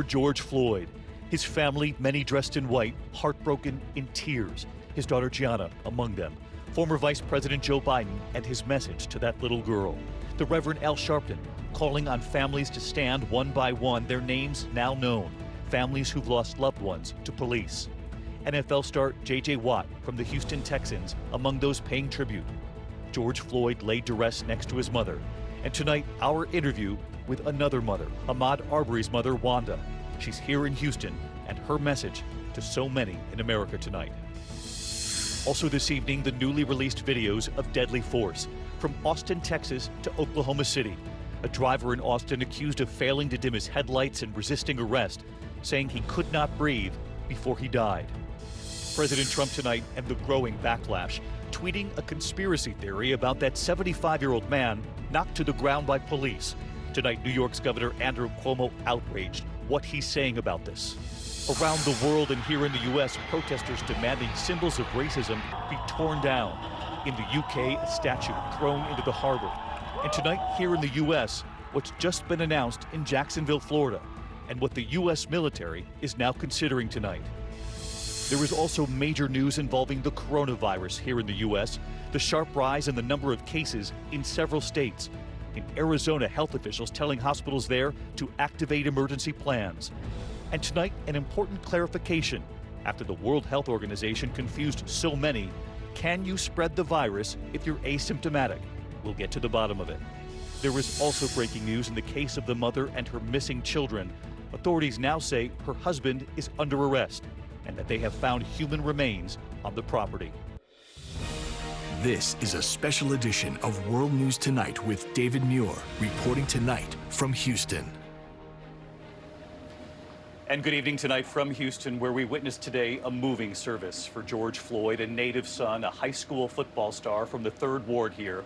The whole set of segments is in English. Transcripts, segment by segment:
George Floyd. His family, many dressed in white, heartbroken, in tears. His daughter Gianna among them. Former Vice President Joe Biden and his message to that little girl. The Reverend Al Sharpton calling on families to stand one by one, their names now known. Families who've lost loved ones to police. NFL star J.J. Watt from the Houston Texans among those paying tribute. George Floyd laid to rest next to his mother. And tonight, our interview with another mother, Ahmaud Arbery's mother, Wanda. She's here in Houston, and her message to so many in America tonight. Also this evening, the newly released videos of deadly force from Austin, Texas to Oklahoma City. A driver in Austin accused of failing to dim his headlights and resisting arrest, saying he could not breathe before he died. President Trump tonight and the growing backlash, tweeting a conspiracy theory about that 75-year-old man knocked to the ground by police. Tonight, New York's Governor Andrew Cuomo outraged what he's saying about this. Around the world and here in the U.S., protesters demanding symbols of racism be torn down. In the U.K., a statue thrown into the harbor. And tonight, here in the U.S., what's just been announced in Jacksonville, Florida, and what the U.S. military is now considering tonight. There is also major news involving the coronavirus here in the U.S., the sharp rise in the number of cases in several states. In Arizona, health officials telling hospitals there to activate emergency plans. And tonight, an important clarification. After the World Health Organization confused so many, can you spread the virus if you're asymptomatic? We'll get to the bottom of it. There is also breaking news in the case of the mother and her missing children. Authorities now say her husband is under arrest and that they have found human remains on the property. This is a special edition of World News Tonight with David Muir, reporting tonight from Houston. And good evening tonight from Houston, where we witnessed today a moving service for George Floyd, a native son, a high school football star from the 3rd Ward here,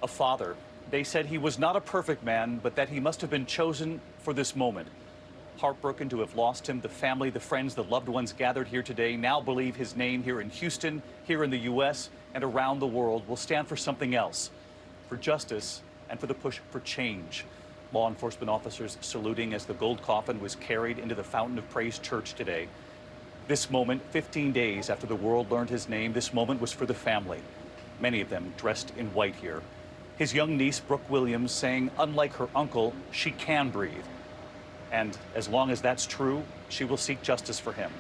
a father. They said he was not a perfect man, but that he must have been chosen for this moment. Heartbroken to have lost him, the family, the friends, the loved ones gathered here today now believe his name here in Houston, here in the U.S., and around the world will stand for something else, for justice and for the push for change. Law enforcement officers saluting as the gold coffin was carried into the Fountain of Praise Church today. This moment, 15 days after the world learned his name, this moment was for the family, many of them dressed in white here. His young niece, Brooke Williams, saying, unlike her uncle, she can breathe. And as long as that's true, she will seek justice for him.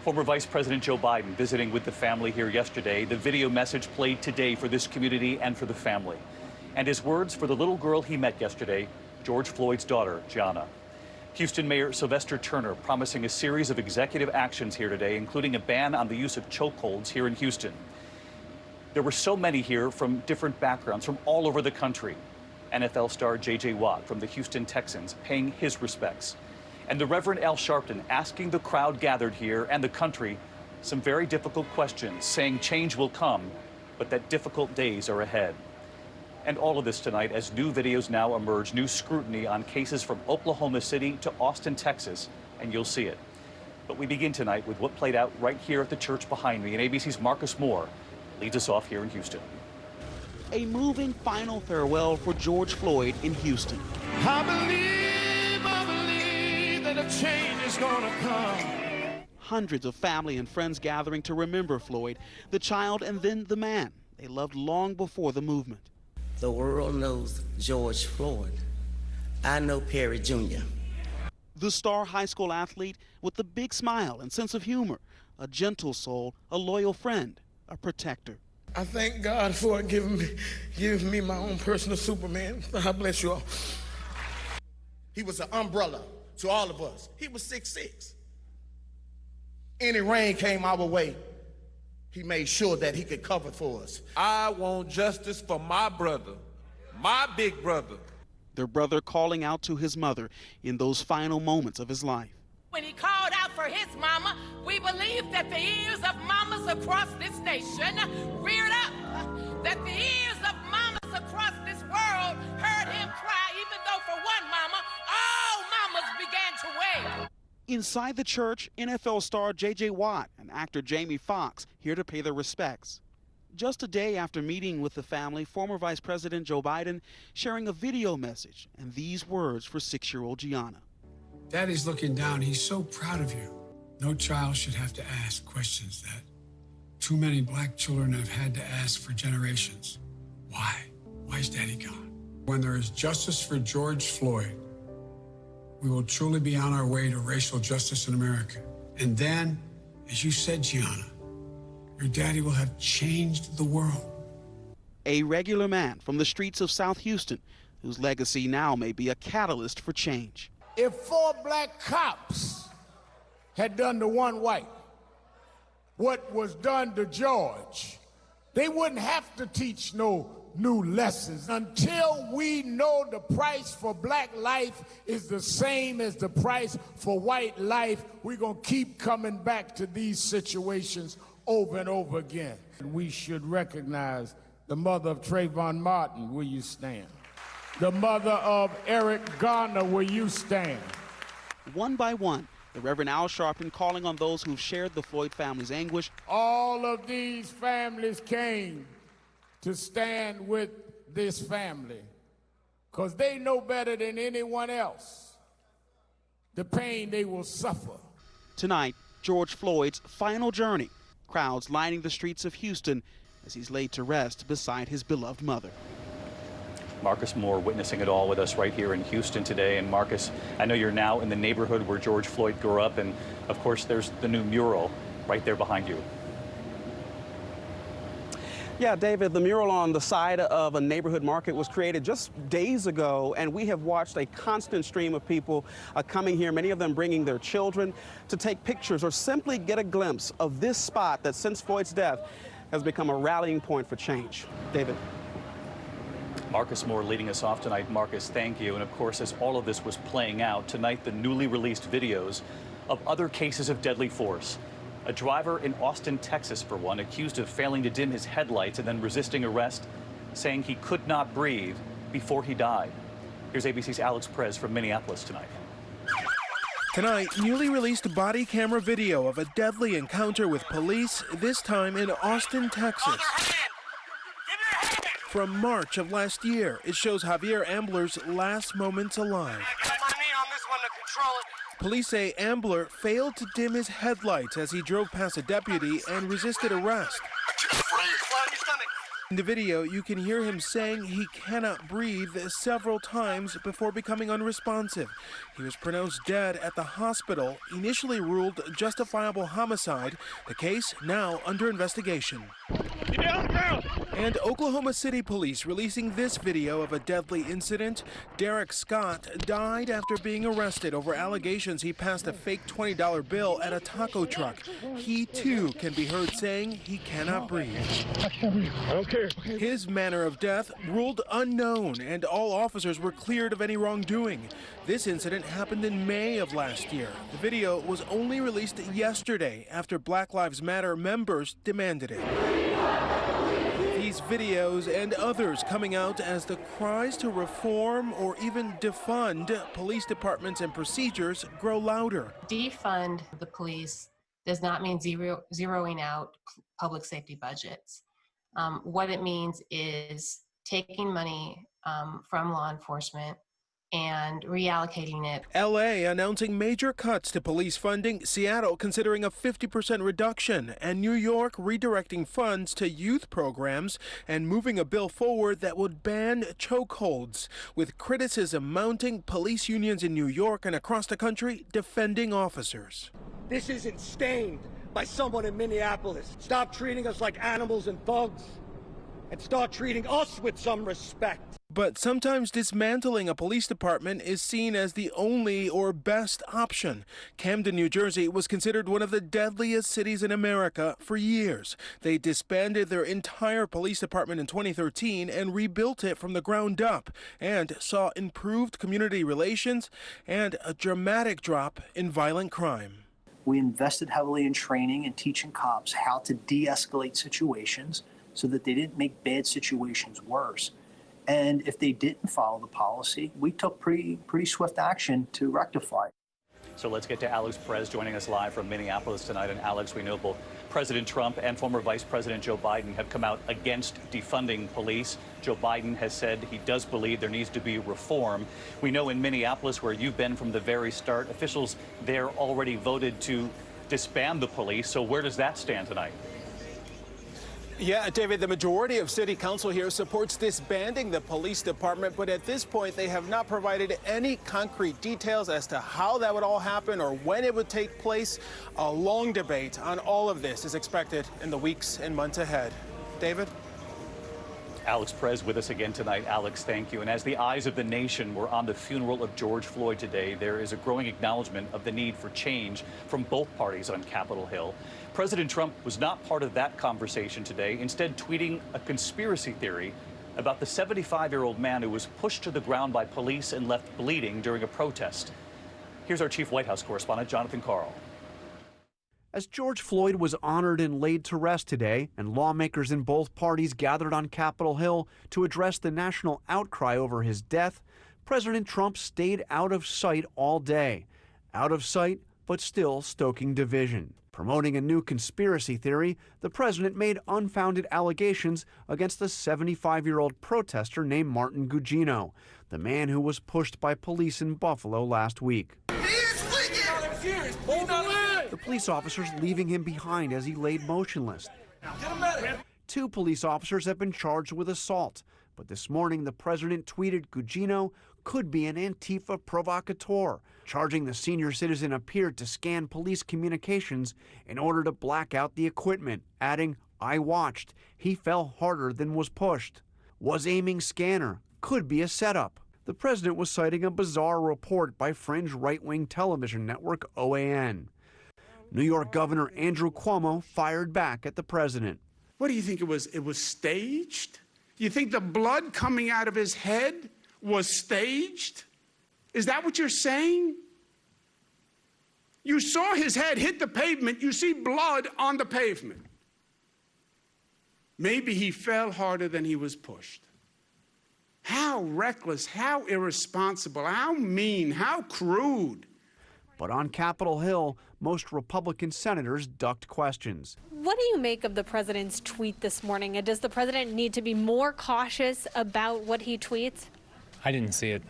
Former Vice President Joe Biden visiting with the family here yesterday. The video message played today for this community and for the family. And his words for the little girl he met yesterday, George Floyd's daughter, Gianna. Houston Mayor Sylvester Turner promising a series of executive actions here today, including a ban on the use of chokeholds here in Houston. There were so many here from different backgrounds, from all over the country. NFL star J.J. Watt from the Houston Texans paying his respects. And the Reverend Al Sharpton asking the crowd gathered here and the country some very difficult questions, saying change will come, but that difficult days are ahead. And all of this tonight as new videos now emerge, new scrutiny on cases from Oklahoma City to Austin, Texas, and you'll see it. But we begin tonight with what played out right here at the church behind me, and ABC's Marcus Moore leads us off here in Houston. A moving final farewell for George Floyd in Houston. I believe that a change is gonna come. Hundreds of family and friends gathering to remember Floyd, the child and then the man they loved long before the movement. The world knows George Floyd. I know Perry Jr. The star high school athlete with the big smile and sense of humor, a gentle soul, a loyal friend, a protector. I thank God for giving me my own personal Superman. God bless you all. He was an umbrella to all of us. He was 6'6". Any rain came our way, he made sure that he could cover for us. I want justice for my brother, my big brother. Their brother calling out to his mother in those final moments of his life. When he called out for his mama, we believe that the ears of mamas across this nation reared up, that the ears of mamas across this world heard him cry, even though for one mama, all mamas began to wail. Inside the church, NFL star J.J. Watt and actor Jamie Foxx here to pay their respects. Just a day after meeting with the family, former Vice President Joe Biden sharing a video message and these words for 6-year-old Gianna. Daddy's looking down. He's so proud of you. No child should have to ask questions that too many black children have had to ask for generations. Why? Why is Daddy gone? When there is justice for George Floyd, we will truly be on our way to racial justice in America. And then, as you said, Gianna, your daddy will have changed the world. A regular man from the streets of South Houston, whose legacy now may be a catalyst for change. If 4 black cops had done to 1 white what was done to George, they wouldn't have to teach no new lessons. Until we know the price for black life is the same as the price for white life, we're going to keep coming back to these situations over and over again. We should recognize the mother of Trayvon Martin. Will you stand? The mother of Eric Garner. Will you stand? One by one, the Reverend Al Sharpton calling on those who've shared the Floyd family's anguish. All of these families came to stand with this family because they know better than anyone else the pain they will suffer. Tonight, George Floyd's final journey. Crowds lining the streets of Houston as he's laid to rest beside his beloved mother. Marcus Moore witnessing it all with us right here in Houston today. And Marcus, I know you're now in the neighborhood where George Floyd grew up, and of course there's the new mural right there behind you. Yeah, David, the mural on the side of a neighborhood market was created just days ago, and we have watched a constant stream of people coming here, many of them bringing their children to take pictures or simply get a glimpse of this spot that since Floyd's death has become a rallying point for change. David. Marcus Moore leading us off tonight. Marcus, thank you. And of course, as all of this was playing out tonight, the newly released videos of other cases of deadly force. A driver in Austin, Texas, for one, accused of failing to dim his headlights and then resisting arrest, saying he could not breathe before he died. Here's ABC's Alex Perez from Minneapolis tonight. Tonight, newly released body camera video of a deadly encounter with police, this time in Austin, Texas. From March of last year, it shows Javier Ambler's last moments alive. Police say Ambler failed to dim his headlights as he drove past a deputy and resisted arrest. In the video, you can hear him saying he cannot breathe several times before becoming unresponsive. He was pronounced dead at the hospital, initially ruled justifiable homicide. The case now under investigation. And Oklahoma City police releasing this video of a deadly incident. Derek Scott died after being arrested over allegations he passed a fake $20 bill at a taco truck. He too can be heard saying he cannot breathe. I don't care. His manner of death ruled unknown, and all officers were cleared of any wrongdoing. This incident happened in May of last year. The video was only released yesterday after Black Lives Matter members demanded it. These videos and others coming out as the cries to reform or even defund police departments and procedures grow louder. Defund the police does not mean zeroing out public safety budgets. What it means is taking money from law enforcement and reallocating it. LA announcing major cuts to police funding, Seattle considering a 50% reduction, and New York redirecting funds to youth programs and moving a bill forward that would ban chokeholds, with criticism mounting police unions in New York and across the country defending officers. This isn't stained by someone in Minneapolis. Stop treating us like animals and thugs and start treating us with some respect. But sometimes dismantling a police department is seen as the only or best option. Camden, New Jersey was considered one of the deadliest cities in America for years. They disbanded their entire police department in 2013 and rebuilt it from the ground up, and saw improved community relations and a dramatic drop in violent crime. We invested heavily in training and teaching cops how to de-escalate situations so that they didn't make bad situations worse. And if they didn't follow the policy, we took pretty swift action to rectify it. So let's get to Alex Perez joining us live from Minneapolis tonight. And Alex, we know both President Trump and former Vice President Joe Biden have come out against defunding police. Joe Biden has said he does believe there needs to be reform. We know in Minneapolis, where you've been from the very start, officials there already voted to disband the police. So where does that stand tonight? Yeah, David, the majority of city council here supports disbanding the police department, but at this point, they have not provided any concrete details as to how that would all happen or when it would take place. A long debate on all of this is expected in the weeks and months ahead. David? Alex Perez with us again tonight. Alex, thank you. And as the eyes of the nation were on the funeral of George Floyd today, there is a growing acknowledgement of the need for change from both parties on Capitol Hill. President Trump was not part of that conversation today, instead tweeting a conspiracy theory about the 75-year-old man who was pushed to the ground by police and left bleeding during a protest. Here's our chief White House correspondent, Jonathan Karl. As George Floyd was honored and laid to rest today, and lawmakers in both parties gathered on Capitol Hill to address the national outcry over his death, President Trump stayed out of sight all day. Out of sight, but still stoking division. Promoting a new conspiracy theory, the president made unfounded allegations against a 75-year-old protester named Martin Gugino, the man who was pushed by police in Buffalo last week. The police officers leaving him behind as he laid motionless. 2 police officers have been charged with assault, but this morning the president tweeted Gugino could be an Antifa provocateur, charging the senior citizen appeared to scan police communications in order to black out the equipment, adding, "I watched. He fell harder than was pushed. Was aiming scanner. Could be a setup." The president was citing a bizarre report by fringe right-wing television network OAN. New York Governor Andrew Cuomo fired back at the president. What do you think it was? It was staged? You think the blood coming out of his head was staged? Is that what you're saying? You saw his head hit the pavement. You see blood on the pavement. Maybe he fell harder than he was pushed. How reckless, how irresponsible, how mean, how crude. But on Capitol Hill, most Republican senators ducked questions. What do you make of the president's tweet this morning? And does the president need to be more cautious about what he tweets? I didn't see it,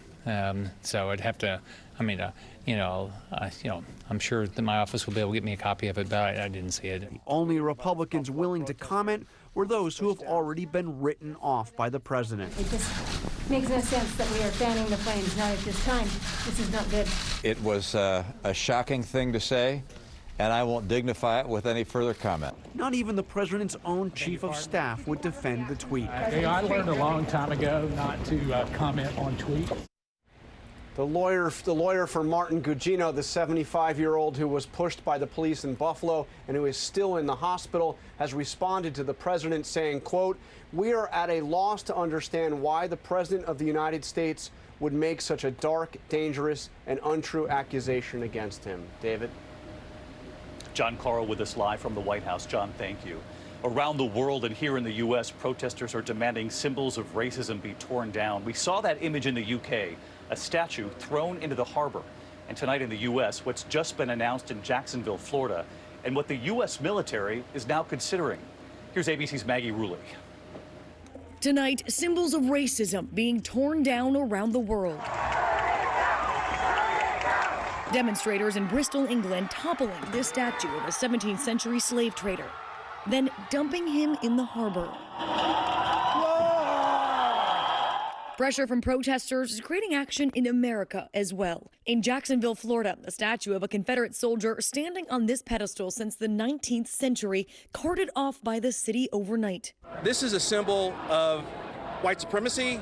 so I'd have to. I'm sure that my office will be able to get me a copy of it, but I didn't see it. The only Republicans willing to comment were those who have already been written off by the president. It just makes no sense that we are fanning the flames, not at this time. This is not good. It was a shocking thing to say, and I won't dignify it with any further comment. Not even the president's own chief of staff would defend the tweet. I learned a long time ago not to comment on tweets. The lawyer for Martin Gugino, the 75-year-old who was pushed by the police in Buffalo and who is still in the hospital, has responded to the president saying, quote, "We are at a loss to understand why the president of the United States would make such a dark, dangerous, and untrue accusation against him." David? John Karl with us live from the White House. John, thank you. Around the world and here in the U.S., protesters are demanding symbols of racism be torn down. We saw that image in the U.K., a statue thrown into the harbor. And tonight in the U.S., what's just been announced in Jacksonville, Florida, and what the U.S. military is now considering. Here's ABC's Maggie Ruley. Tonight, symbols of racism being torn down around the world. Demonstrators in Bristol, England, toppling this statue of a 17th century slave trader, then dumping him in the harbor. Pressure from protesters is creating action in America as well. In Jacksonville, Florida, a statue of a Confederate soldier standing on this pedestal since the 19th century, carted off by the city overnight. This is a symbol of white supremacy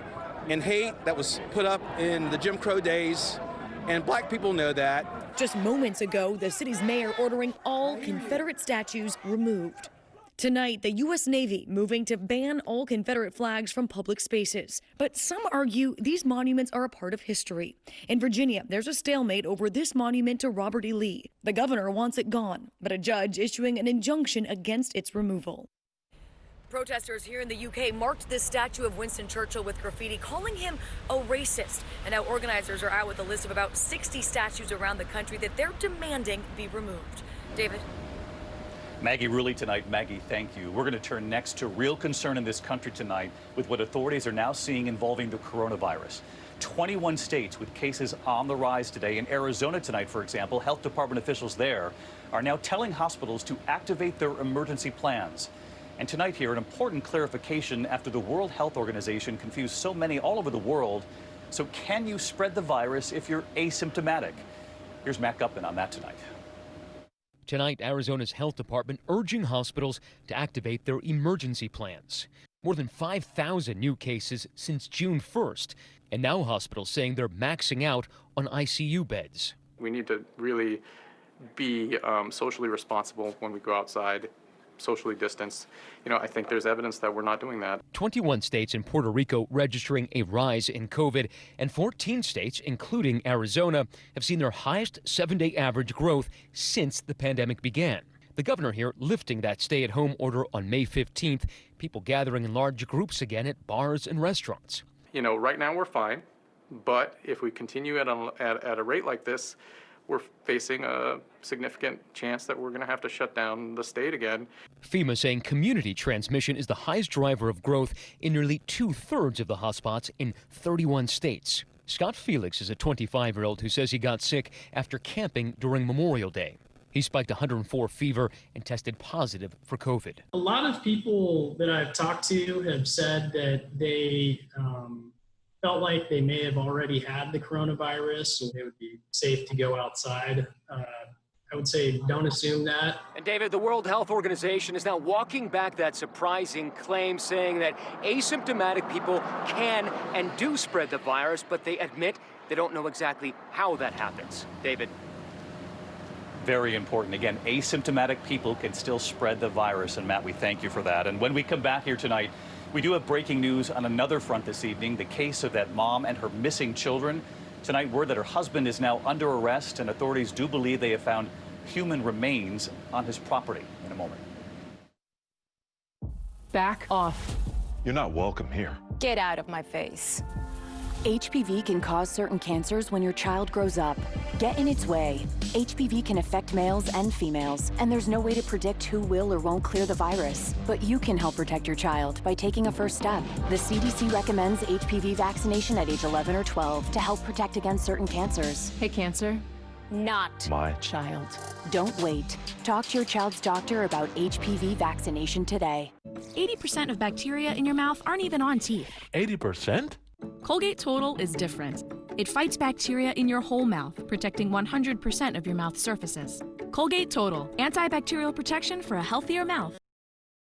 and hate that was put up in the Jim Crow days, and black people know that. Just moments ago, the city's mayor ordering all Confederate statues removed. Tonight, the U.S. Navy moving to ban all Confederate flags from public spaces. But some argue these monuments are a part of history. In Virginia, there's a stalemate over this monument to Robert E. Lee. The governor wants it gone, but a judge issuing an injunction against its removal. Protesters here in the UK marked this statue of Winston Churchill with graffiti, calling him a racist. And now organizers are out with a list of about 60 statues around the country that they're demanding be removed. David? Maggie Rulli tonight. Maggie, thank you. We're going to turn next to real concern in this country tonight with what authorities are now seeing involving the coronavirus. 21 states with cases on the rise today. In Arizona tonight, for example, health department officials there are now telling hospitals to activate their emergency plans. And tonight here, an important clarification after the World Health Organization confused so many all over the world. So can you spread the virus if you're asymptomatic? Here's Matt Gutman on that tonight. Tonight, Arizona's health department urging hospitals to activate their emergency plans. More than 5,000 new cases since June 1st, and now hospitals saying they're maxing out on ICU beds. We need to really be socially responsible when we go outside, socially distanced. I think there's evidence that we're not doing that. 21 states and Puerto Rico registering a rise in COVID, and 14 states, including Arizona, have seen their highest 7-day average growth since the pandemic began. The governor here lifting that stay-at-home order on May 15th, people gathering in large groups again at bars and restaurants. Right now we're fine, but if we continue at a rate like this, we're facing a significant chance that we're going to have to shut down the state again. FEMA saying community transmission is the highest driver of growth in nearly 2/3 of the hotspots in 31 states. Scott Felix is a 25-year-old who says he got sick after camping during Memorial Day. He spiked 104 fever and tested positive for COVID. A lot of people that I've talked to have said that they felt like they may have already had the coronavirus, so it would be safe to go outside. I would say don't assume that. And David, the World Health Organization is now walking back that surprising claim, saying that asymptomatic people can and do spread the virus, but they admit they don't know exactly how that happens. David. Very important. Again, asymptomatic people can still spread the virus. And Matt, we thank you for that. And when we come back here tonight, we do have breaking news on another front this evening, the case of that mom and her missing children. Tonight, word that her husband is now under arrest, and authorities do believe they have found human remains on his property. In a moment. Back off. You're not welcome here. Get out of my face. HPV can cause certain cancers when your child grows up. Get in its way. HPV can affect males and females, and there's no way to predict who will or won't clear the virus. But you can help protect your child by taking a first step. The CDC recommends HPV vaccination at age 11 or 12 to help protect against certain cancers. Hey, cancer. Not my child. Don't wait. Talk to your child's doctor about HPV vaccination today. 80% of bacteria in your mouth aren't even on teeth. 80%? Colgate Total is different. It fights bacteria in your whole mouth, protecting 100% of your mouth surfaces. Colgate Total, antibacterial protection for a healthier mouth.